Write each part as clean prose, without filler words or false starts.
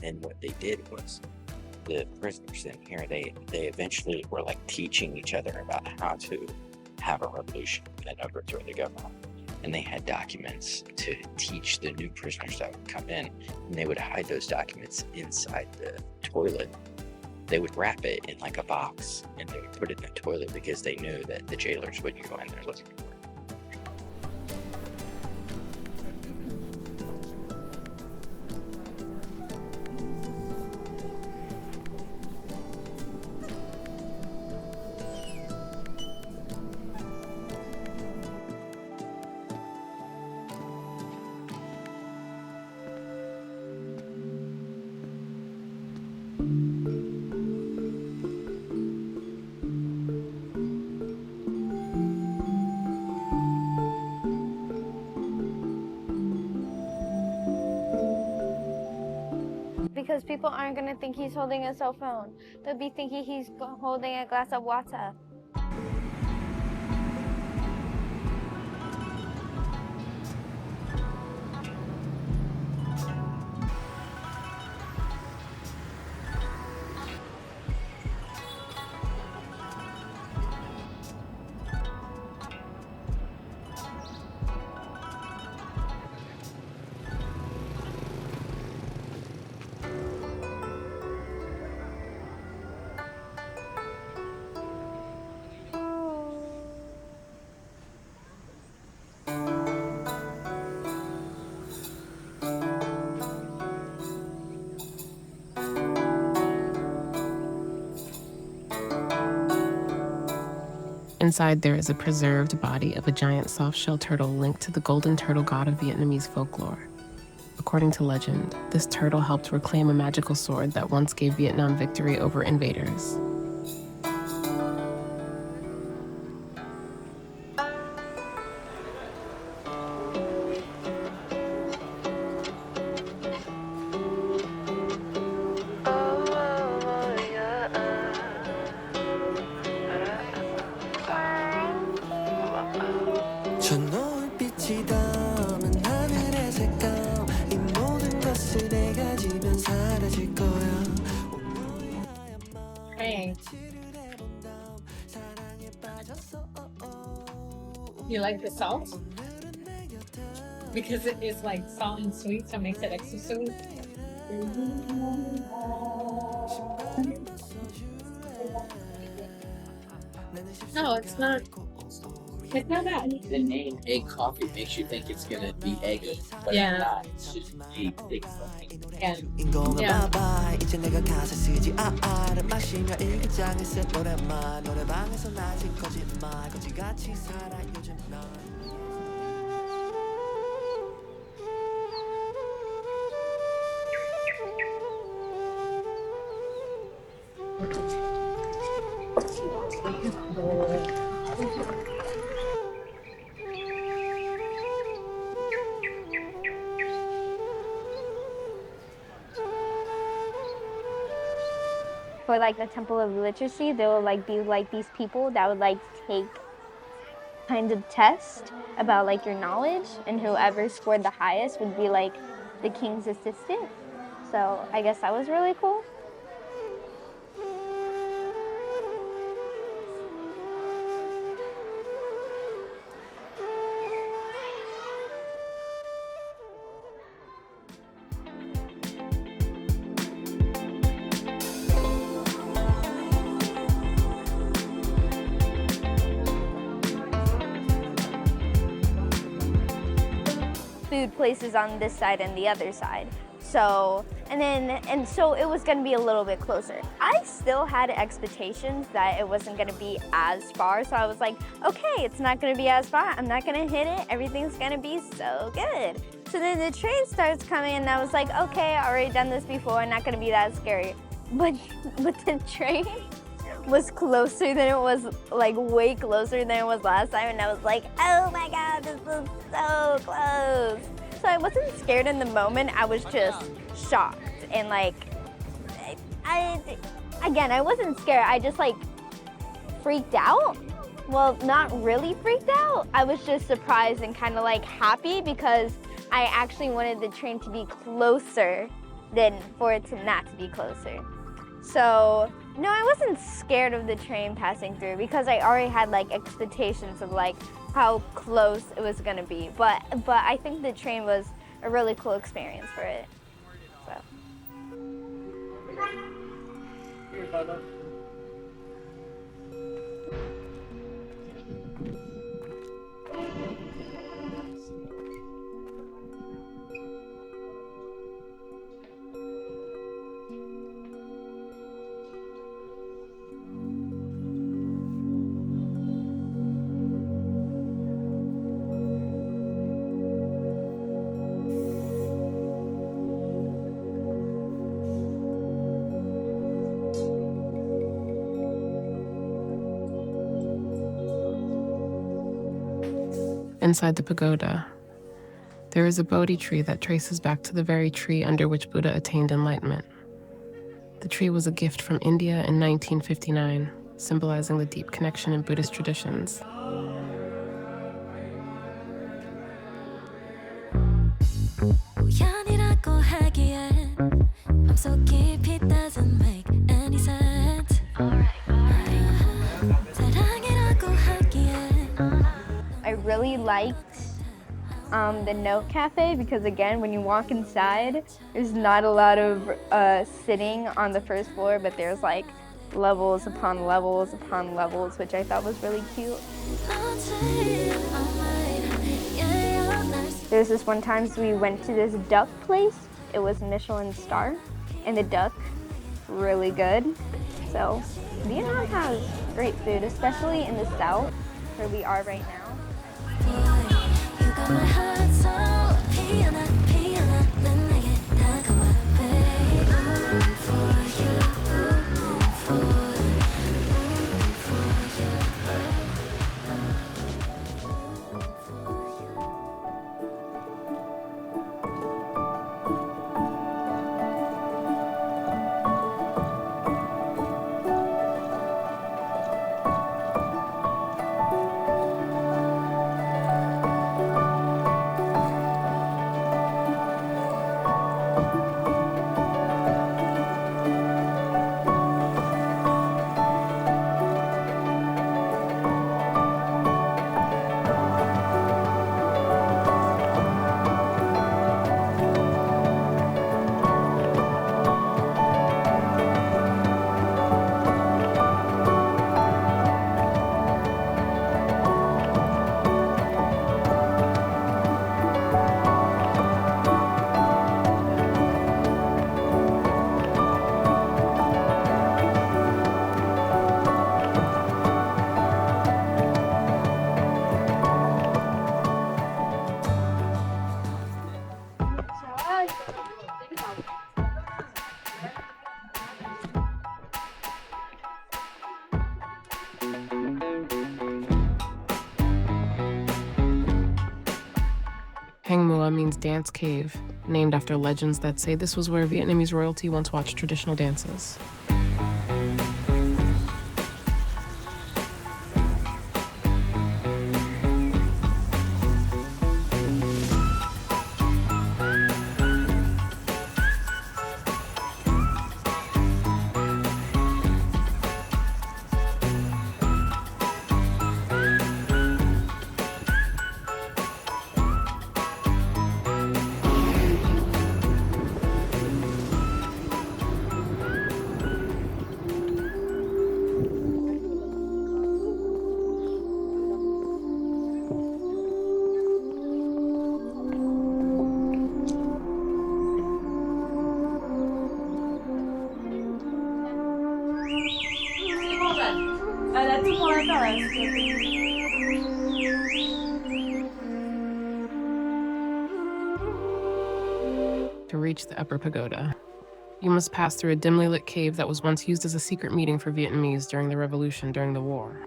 And what they did was the prisoners in here, they eventually were like teaching each other about how to have a revolution and overthrow the government. And they had documents to teach the new prisoners that would come in, and they would hide those documents inside the toilet. They would wrap it in like a box and they would put it in the toilet because they knew that the jailers wouldn't go in there looking for it. Because people aren't going to think he's holding a cell phone. They'll be thinking he's holding a glass of water. Inside, there is a preserved body of a giant soft-shell turtle linked to the golden turtle god of Vietnamese folklore. According to legend, this turtle helped reclaim a magical sword that once gave Vietnam victory over invaders. You like the salt? Because it is like salt and sweet, so it makes it extra sweet. No, it's not. It's not bad. The name egg coffee makes you think it's gonna be eggy, but Yeah. it's not. It's just egg thick. Yeah. For like the Temple of Literacy, there will like be like these people that would like take kind of test about like your knowledge, and whoever scored the highest would be like the king's assistant. So I guess that was really cool. Food places on this side and the other side. So, and so it was gonna be a little bit closer. I still had expectations that it wasn't gonna be as far, so I was like, okay, it's not gonna be as far, I'm not gonna hit it, everything's gonna be so good. So then the train starts coming and I was like, okay, I already done this before, not gonna be that scary. But the train was closer than it was, like way closer than it was last time, and I was like, oh my God, this is so close. So I wasn't scared in the moment, I was just shocked, and like, I wasn't scared, I just like freaked out, Well, not really freaked out. I was just surprised and kind of like happy because I actually wanted the train to be closer than for it to not to be closer. So, no, I wasn't scared of the train passing through because I already had like expectations of like how close it was gonna be. But I think the train was a really cool experience for it. So. Inside the pagoda, there is a Bodhi tree that traces back to the very tree under which Buddha attained enlightenment. The tree was a gift from India in 1959, symbolizing the deep connection in Buddhist traditions. I really liked the Note Cafe because again, when you walk inside, there's not a lot of sitting on the first floor, but there's like levels upon levels upon levels, which I thought was really cute. There's this one time we went to this duck place. It was Michelin star, and the duck, really good. So Vietnam has great food, especially in the south, where we are right now. Hang Mua means dance cave, named after legends that say this was where Vietnamese royalty once watched traditional dances. To reach the upper pagoda, you must pass through a dimly lit cave that was once used as a secret meeting for Vietnamese during the revolution during the war.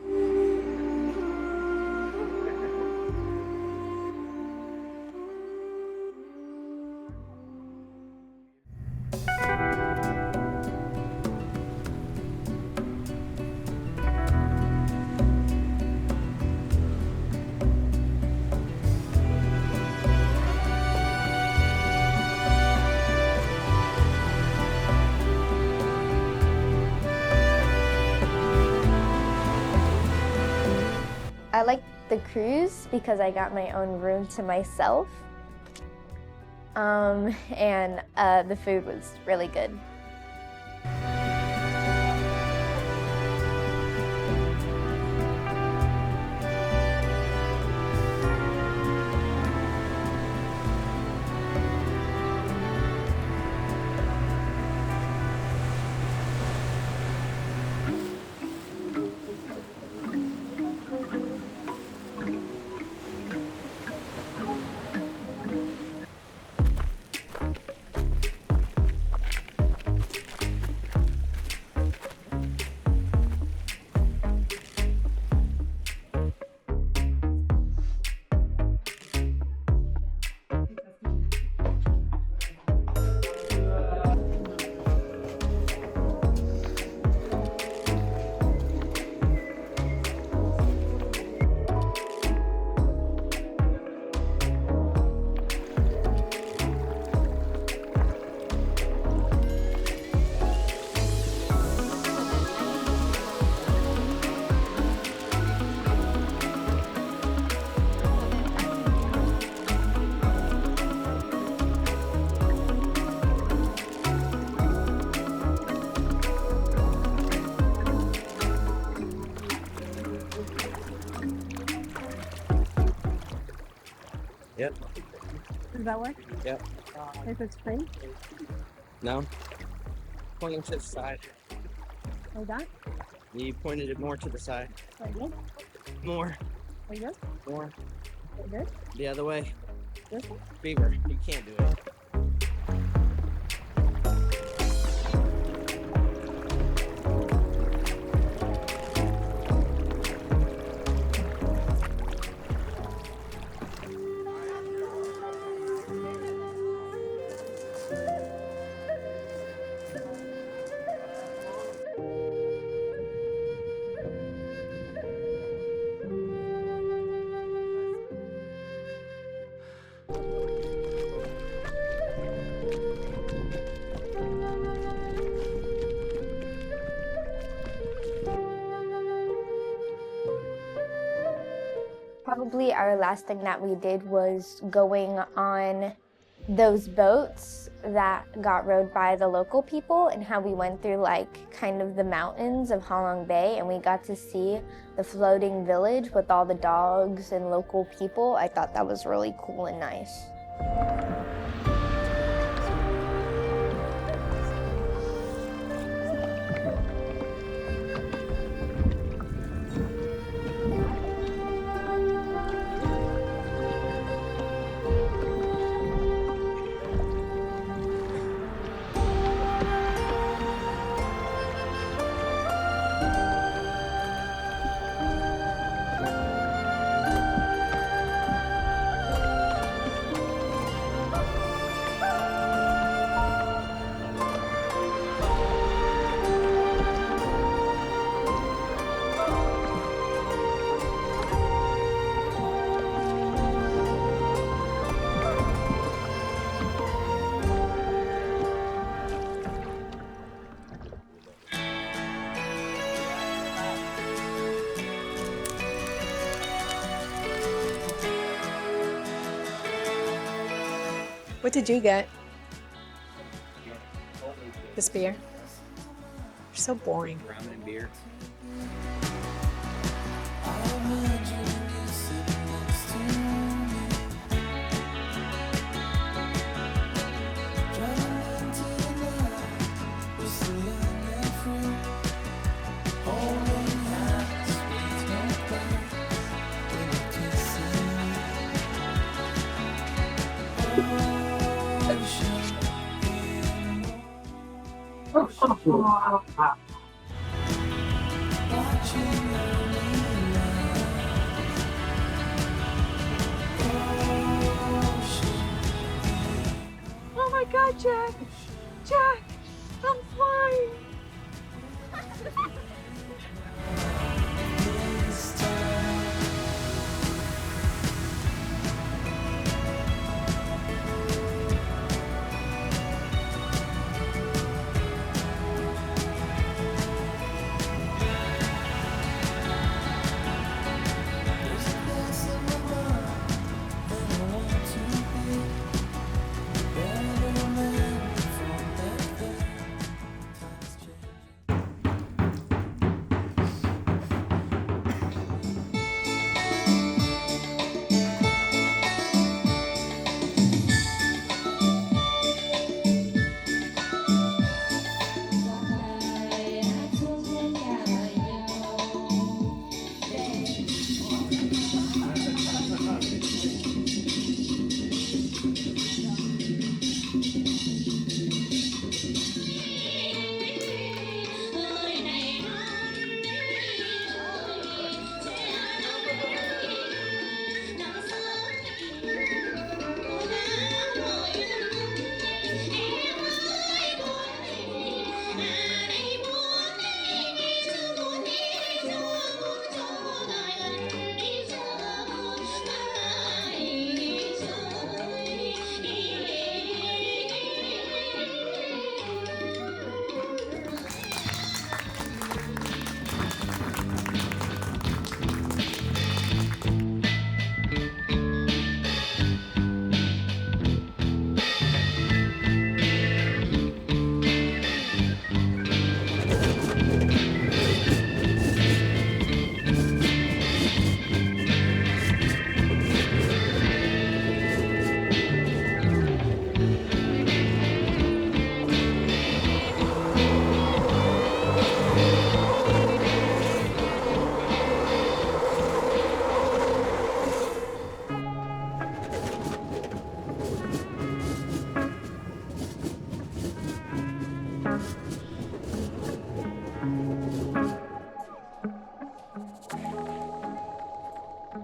I liked the cruise because I got my own room to myself. And the food was really good. Yep. Does that work? Yep. If it's free? No. Pointing to the side. Like that? You pointed it more to the side. Like this? More. Like this? More. Like this? The other way. This one? Beaver, you can't do it. Probably our last thing that we did was going on those boats that got rowed by the local people, and how we went through like kind of the mountains of Halong Bay, and we got to see the floating village with all the dogs and local people. I thought that was really cool and nice. What did you get? This beer? You're so boring. Ramen and beer. Oh my God, Jack! Jack! I'm flying! There's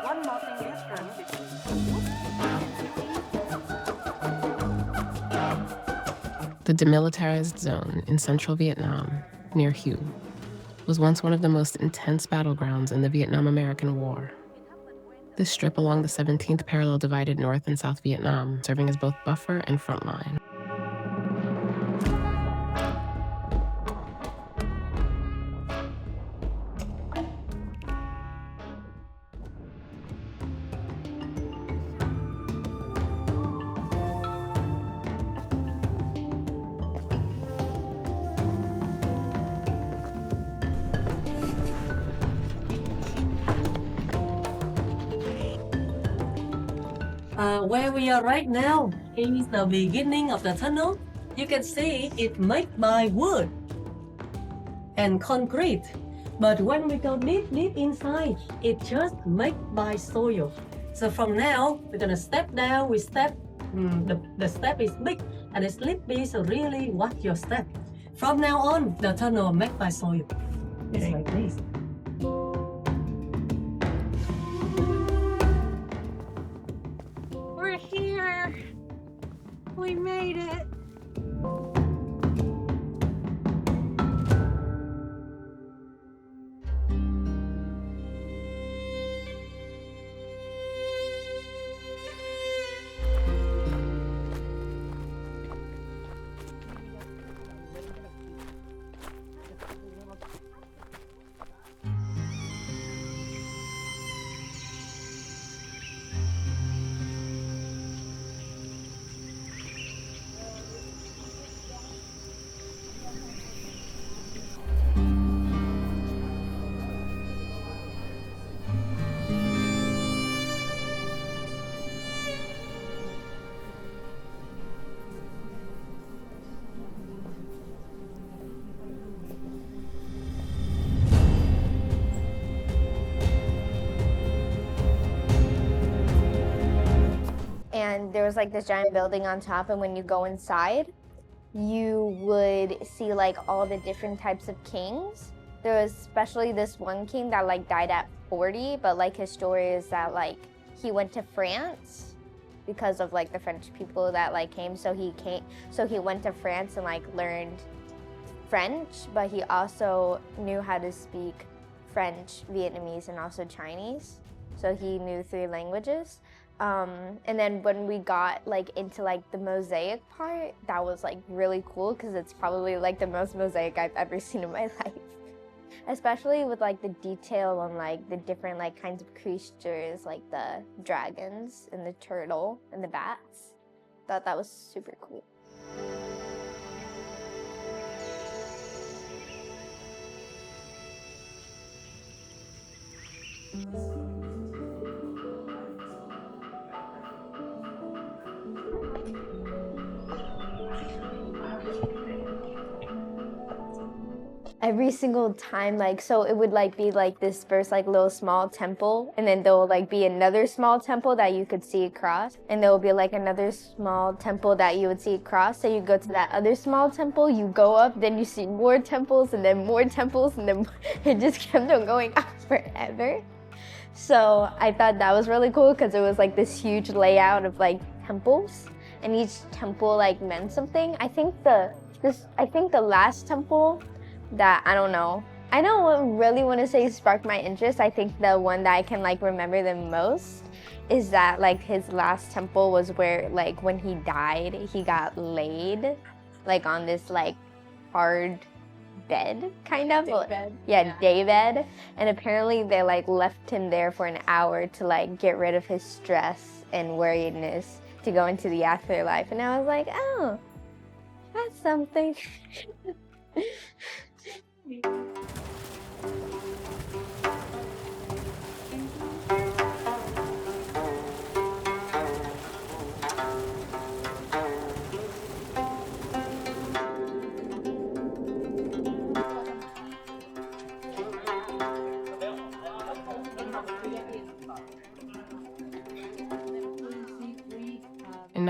one more thing different between Phú and The Demilitarized Zone in central Vietnam, near Hue, was once one of the most intense battlegrounds in the Vietnam-American War. This strip along the 17th parallel divided North and South Vietnam, serving as both buffer and front line. Where we are right now is the beginning of the tunnel. You can see it made by wood and concrete. But when we go deep inside, it just made by soil. So from now, we're gonna step down, we step, the step is big and it's slippery, so really watch your step. From now on, the tunnel made by soil. It's like this. We're here. We made it. And there was like this giant building on top, and when you go inside, you would see like all the different types of kings. There was especially this one king that like died at 40, but like his story is that like he went to France because of like the French people that like came. So he went to France and like learned French, but he also knew how to speak French, Vietnamese, and also Chinese. So he knew 3 languages. And then when we got like into like the mosaic part, that was like really cool because it's probably like the most mosaic I've ever seen in my life. Especially with like the detail on like the different like kinds of creatures, like the dragons and the turtle and the bats. Thought that was super cool. Every single time, like, so it would like be like this first like little small temple, and then there will like be another small temple that you could see across, and there will be like another small temple that you would see across. So you go to that other small temple, you go up, then you see more temples, and then more temples, and then it just kept on going up forever. So I thought that was really cool because it was like this huge layout of like temples, and each temple like meant something. I think the last temple that I don't really want to say sparked my interest. I think the one that I can like remember the most is that like his last temple was where like when he died, he got laid like on this like hard bed kind of. Day bed. And apparently they like left him there for an hour to like get rid of his stress and worriedness to go into the afterlife. And I was like, oh, that's something.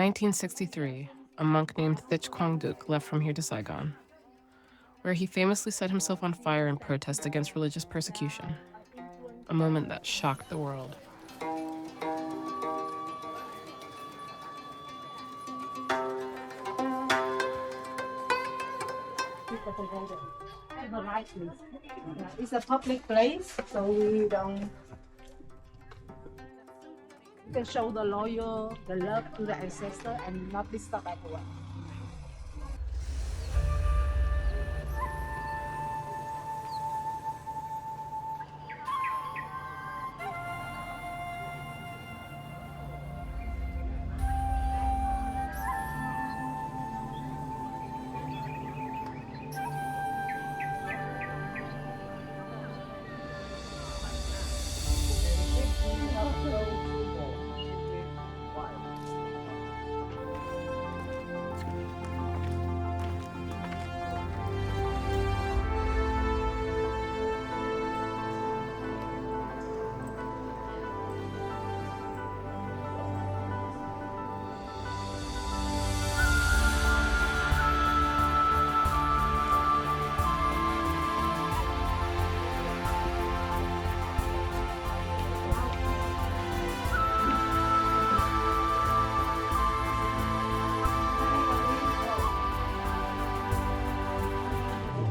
1963, a monk named Thich Quang Duc left from here to Saigon, where he famously set himself on fire in protest against religious persecution, a moment that shocked the world. It's a public place, so we don't. We can show the loyal, the love to the ancestor, and not disturb anyone.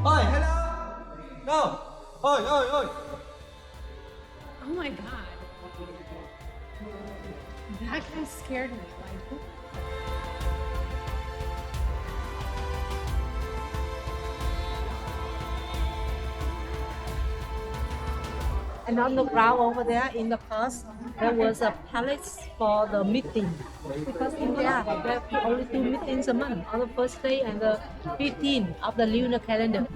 Oi, hello! No! Oi, oi, oi! Oh my god. That guy scared me. Like, And on the ground over there in the past, there was a palace for the meeting. Because India have only 2 meetings a month, on the first day and the 15th of the lunar calendar.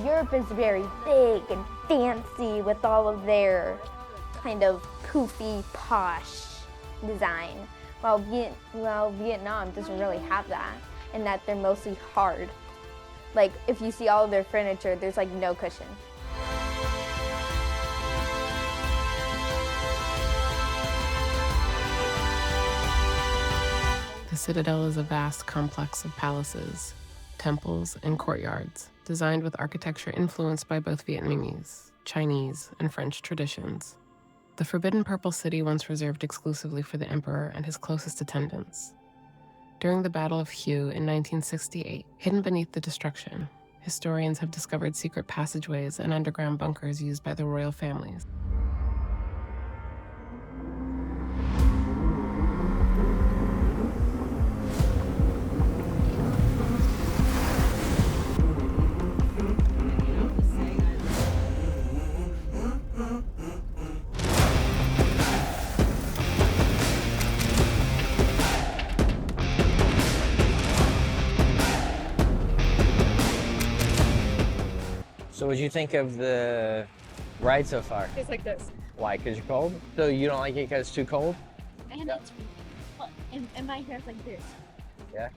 Europe is very big and fancy with all of their kind of poofy, posh design, while Vietnam doesn't really have that, in that they're mostly hard. Like, if you see all of their furniture, there's like no cushion. The citadel is a vast complex of palaces, temples, and courtyards, designed with architecture influenced by both Vietnamese, Chinese, and French traditions. The Forbidden Purple City once reserved exclusively for the emperor and his closest attendants. During the Battle of Hue in 1968, hidden beneath the destruction, historians have discovered secret passageways and underground bunkers used by the royal families. So what'd you think of the ride so far? It's like this. Why? Because you're cold? So you don't like it because it's too cold? And it's, and my hair's like this. Yeah.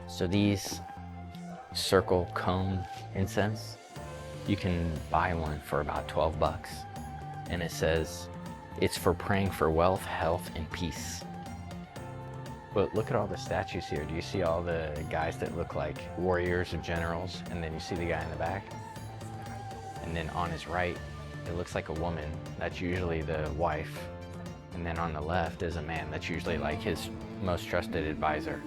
So these circle cone incense, you can buy one for about 12 bucks. And it says, it's for praying for wealth, health, and peace. But look at all the statues here. Do you see all the guys that look like warriors or generals? And then you see the guy in the back. And then on his right, it looks like a woman. That's usually the wife. And then on the left is a man. That's usually like his most trusted advisor.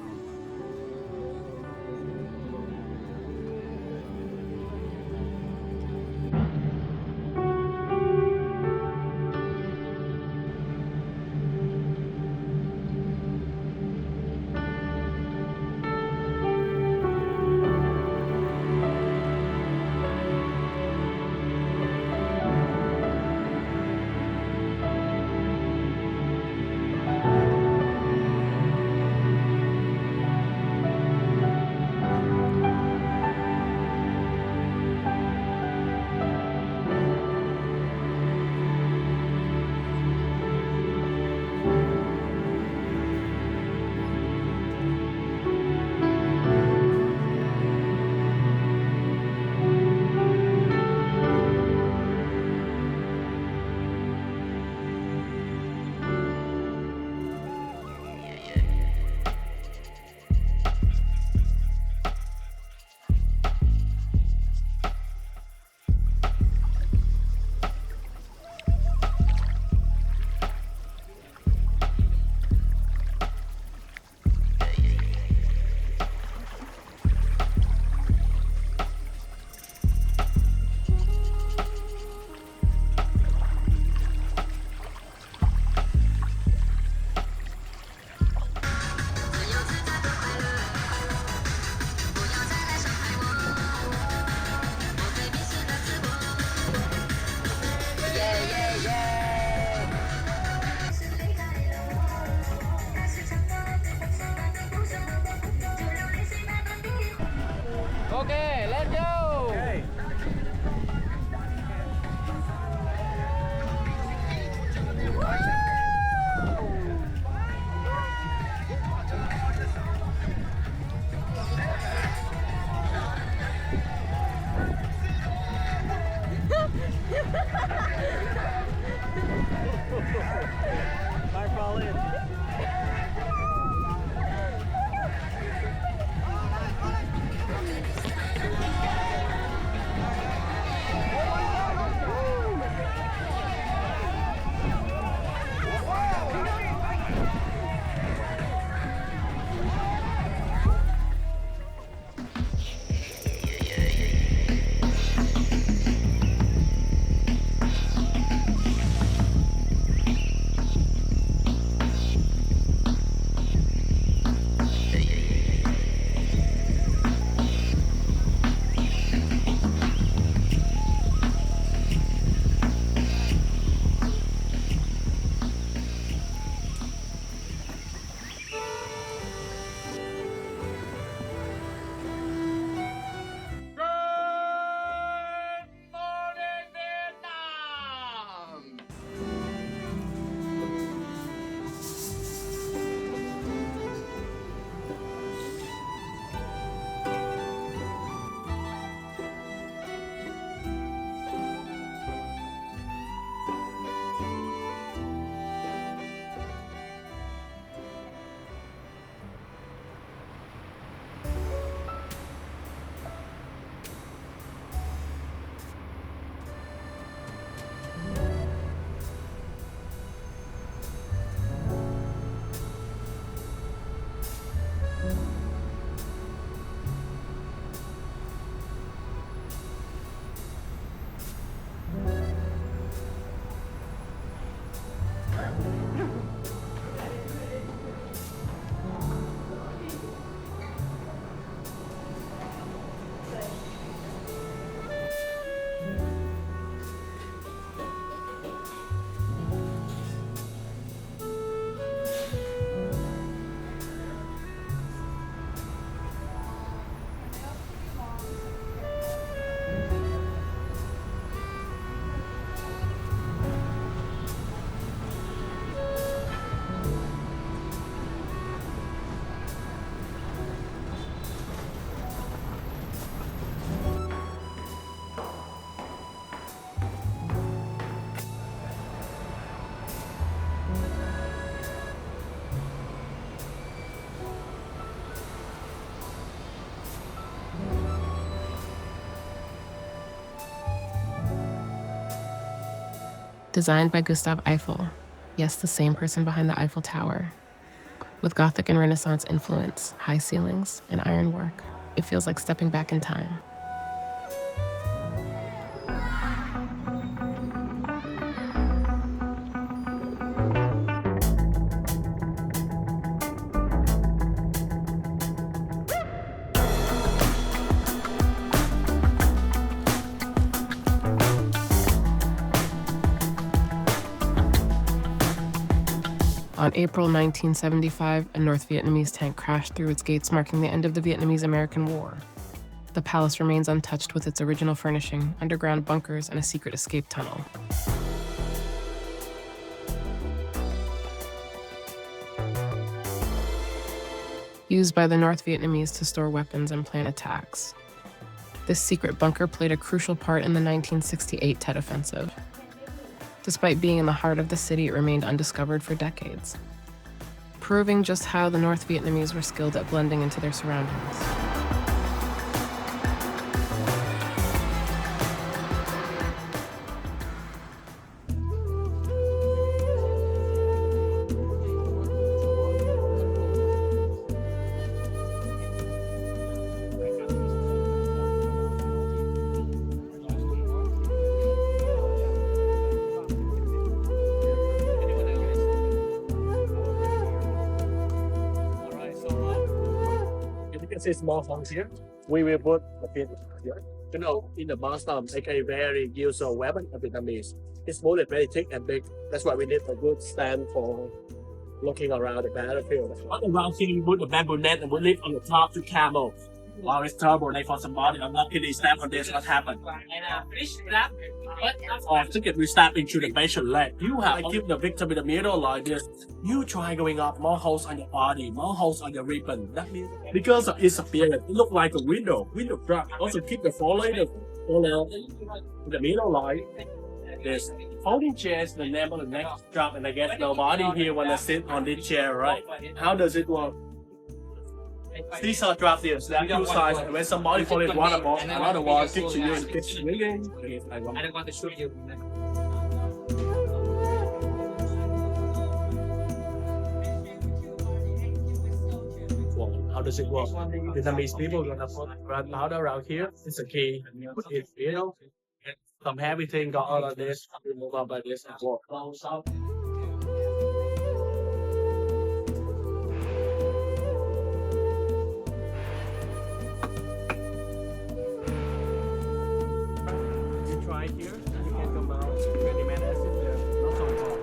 Okay, let's go. Okay. Bye, Pauline. Designed by Gustave Eiffel, yes, the same person behind the Eiffel Tower. With Gothic and Renaissance influence, high ceilings, and ironwork, it feels like stepping back in time. On April 1975, a North Vietnamese tank crashed through its gates, marking the end of the Vietnamese-American War. The palace remains untouched with its original furnishing, underground bunkers, and a secret escape tunnel. Used by the North Vietnamese to store weapons and plan attacks. This secret bunker played a crucial part in the 1968 Tet Offensive. Despite being in the heart of the city, it remained undiscovered for decades, proving just how the North Vietnamese were skilled at blending into their surroundings. See small homes here. We will put a pin here. You know, in the limestone, like a very usual weapon of Vietnamese. It's bullet very thick and big. That's why we need a good stand for looking around the battlefield. On the ground here, we put a bamboo net and we lift on the top to camel. Wow, it's terrible. Like for somebody unluckily step on this, what happened? Or ticket we step into the patient leg. You have to keep the victim in the middle like this. You try going up, more holes on your body, more holes on your ribbon. That means because of its appearance, it look like a window drop. Also keep the follow in the middle like this. Folding chair is the name of the next drop, and I guess nobody here wanna sit on this chair, right? How does it work? These are drop deals. There are two sides. When somebody falls in water ball, another one kicks you in the pitch swinging. I don't want to shoot you. How does it work? Vietnamese people gonna put gunpowder around here. It's a key. Put it, some heavy thing got all of this. We move up like this and walk. You try here, you can come out 20 minutes if there's not on top.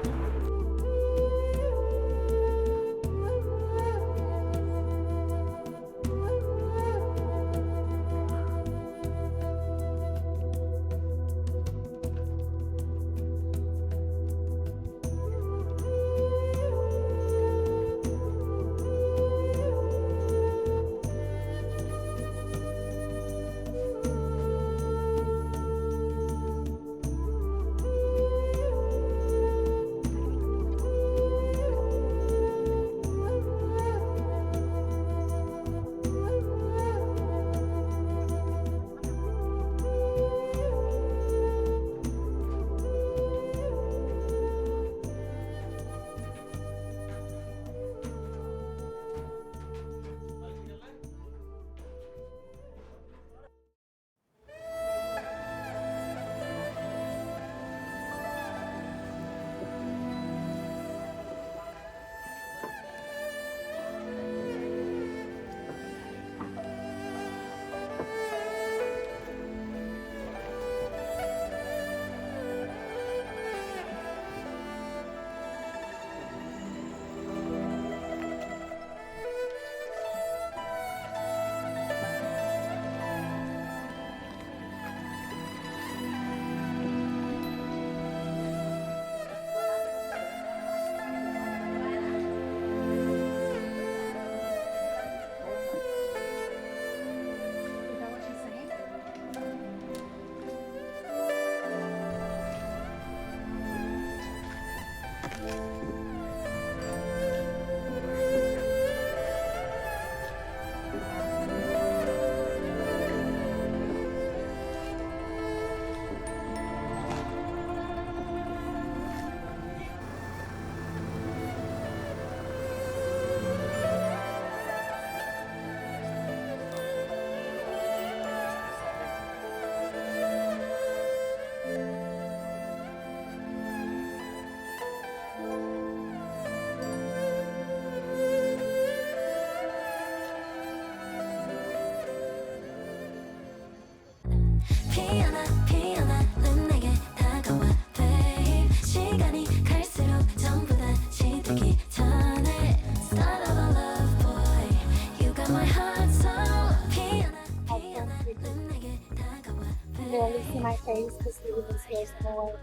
Barely see my face because it was so small.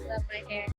Love my hair.